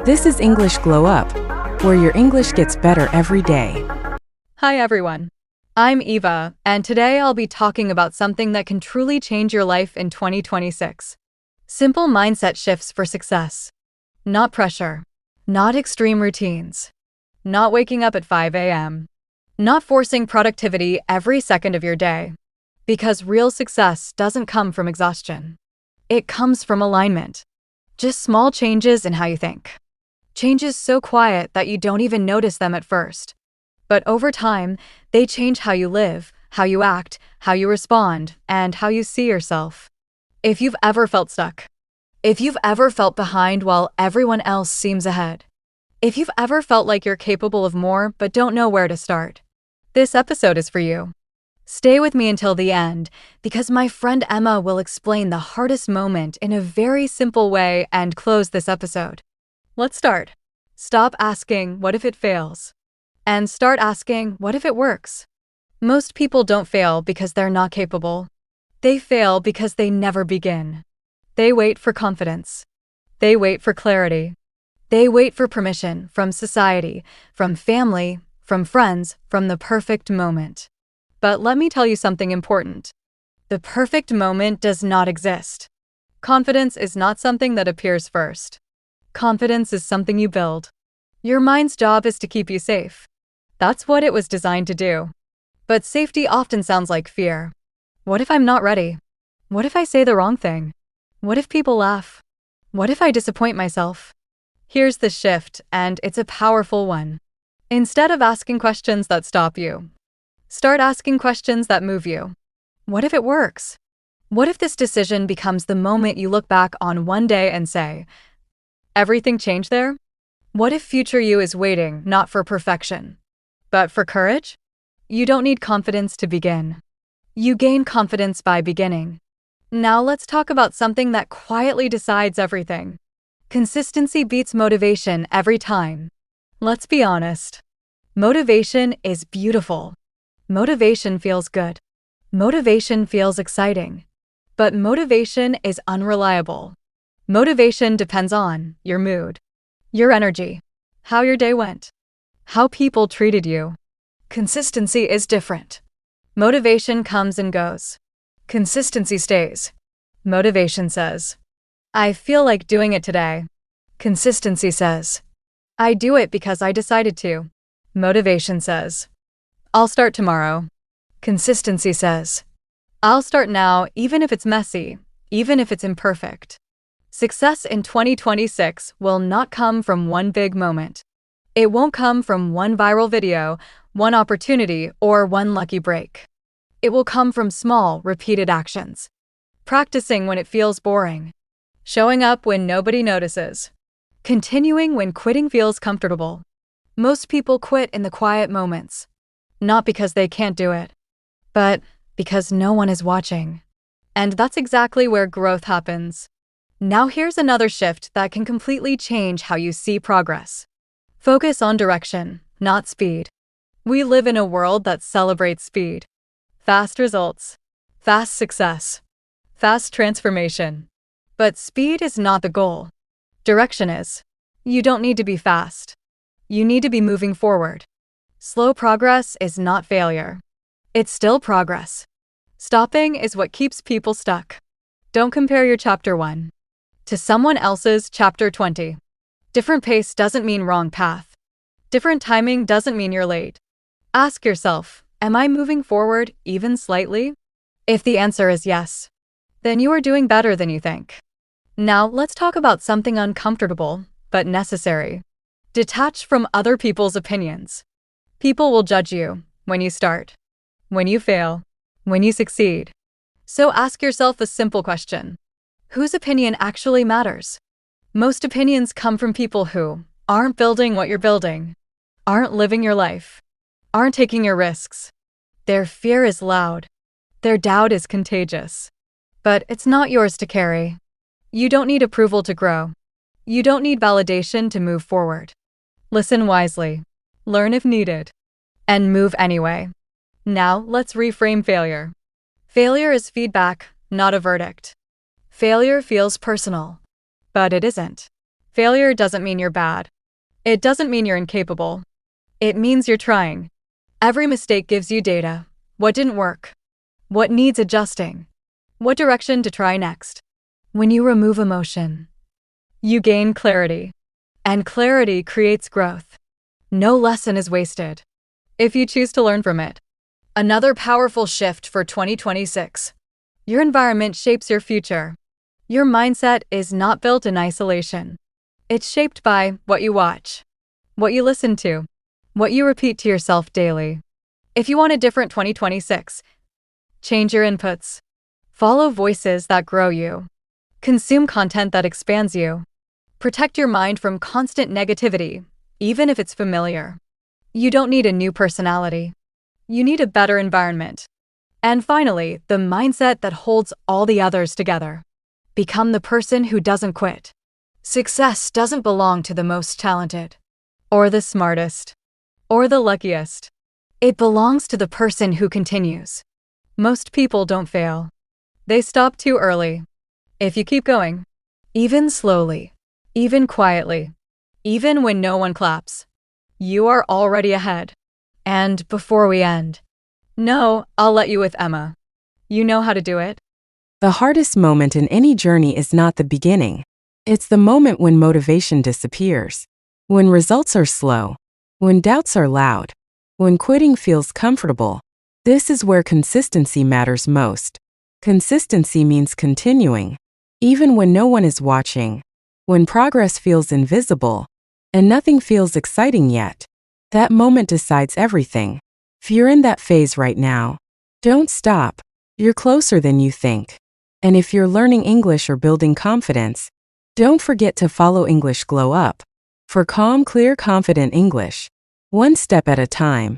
This is English Glow Up, where your English gets better every day. Hi everyone. I'm Eva, and today I'll be talking about something that can truly change your life in 2026. Simple mindset shifts for success. Not pressure. Not extreme routines. Not waking up at 5 a.m. Not forcing productivity every second of your day. Because real success doesn't come from exhaustion. It comes from alignment. Just small changes in how you think. Changes so quiet that you don't even notice them at first. But over time, they change how you live, how you act, how you respond, and how you see yourself. If you've ever felt stuck, if you've ever felt behind while everyone else seems ahead, if you've ever felt like you're capable of more but don't know where to start, this episode is for you. Stay with me until the end, because my friend Emma will explain the hardest moment in a very simple way and close this episode. Let's start. Stop asking, what if it fails? And start asking, what if it works? Most people don't fail because they're not capable. They fail because they never begin. They wait for confidence. They wait for clarity. They wait for permission from society, from family, from friends, from the perfect moment. But let me tell you something important. The perfect moment does not exist. Confidence is not something that appears first. Confidence is something you build. Your mind's job is to keep you safe. That's what it was designed to do. But safety often sounds like fear. What if I'm not ready? What if I say the wrong thing? What if people laugh? What if I disappoint myself? Here's the shift, and it's a powerful one. Instead of asking questions that stop you, start asking questions that move you. What if it works? What if this decision becomes the moment you look back on one day and say, everything changed there? What if future you is waiting not for perfection, but for courage? You don't need confidence to begin. You gain confidence by beginning. Now let's talk about something that quietly decides everything. Consistency beats motivation every time. Let's be honest. Motivation is beautiful. Motivation feels good. Motivation feels exciting. But motivation is unreliable. Motivation depends on your mood, your energy, how your day went, how people treated you. Consistency is different. Motivation comes and goes. Consistency stays. Motivation says, I feel like doing it today. Consistency says, I do it because I decided to. Motivation says, I'll start tomorrow. Consistency says, I'll start now even if it's messy, even if it's imperfect. Success in 2026 will not come from one big moment. It won't come from one viral video, one opportunity, or one lucky break. It will come from small, repeated actions. Practicing when it feels boring. Showing up when nobody notices. Continuing when quitting feels comfortable. Most people quit in the quiet moments. Not because they can't do it, but because no one is watching. And that's exactly where growth happens. Now here's another shift that can completely change how you see progress. Focus on direction, not speed. We live in a world that celebrates speed. Fast results, fast success, fast transformation. But speed is not the goal. Direction is. You don't need to be fast. You need to be moving forward. Slow progress is not failure. It's still progress. Stopping is what keeps people stuck. Don't compare your chapter 1 to someone else's chapter 20. Different pace doesn't mean wrong path. Different timing doesn't mean you're late. Ask yourself, am I moving forward even slightly? If the answer is yes, then you are doing better than you think. Now let's talk about something uncomfortable, but necessary. Detach from other people's opinions. People will judge you when you start, when you fail, when you succeed. So ask yourself a simple question. Whose opinion actually matters? Most opinions come from people who aren't building what you're building, aren't living your life, aren't taking your risks. Their fear is loud. Their doubt is contagious. But it's not yours to carry. You don't need approval to grow. You don't need validation to move forward. Listen wisely. Learn if needed. And move anyway. Now let's reframe failure. Failure is feedback, not a verdict. Failure feels personal. But it isn't. Failure doesn't mean you're bad. It doesn't mean you're incapable. It means you're trying. Every mistake gives you data. What didn't work? What needs adjusting? What direction to try next? When you remove emotion, you gain clarity. And clarity creates growth. No lesson is wasted if you choose to learn from it. Another powerful shift for 2026. Your environment shapes your future. Your mindset is not built in isolation. It's shaped by what you watch, what you listen to, what you repeat to yourself daily. If you want a different 2026, change your inputs. Follow voices that grow you. Consume content that expands you. Protect your mind from constant negativity, even if it's familiar. You don't need a new personality. You need a better environment. And finally, the mindset that holds all the others together. Become the person who doesn't quit. Success doesn't belong to the most talented, or the smartest, or the luckiest. It belongs to the person who continues. Most people don't fail. They stop too early. If you keep going, even slowly, even quietly, even when no one claps, you are already ahead. And before we end, no, I'll let you with Emma. You know how to do it. The hardest moment in any journey is not the beginning. It's the moment when motivation disappears, when results are slow, when doubts are loud, when quitting feels comfortable. This is where consistency matters most. Consistency means continuing, even when no one is watching, when progress feels invisible, and nothing feels exciting yet. That moment decides everything. If you're in that phase right now, don't stop. You're closer than you think. And if you're learning English or building confidence, don't forget to follow English Glow Up for calm, clear, confident English, one step at a time.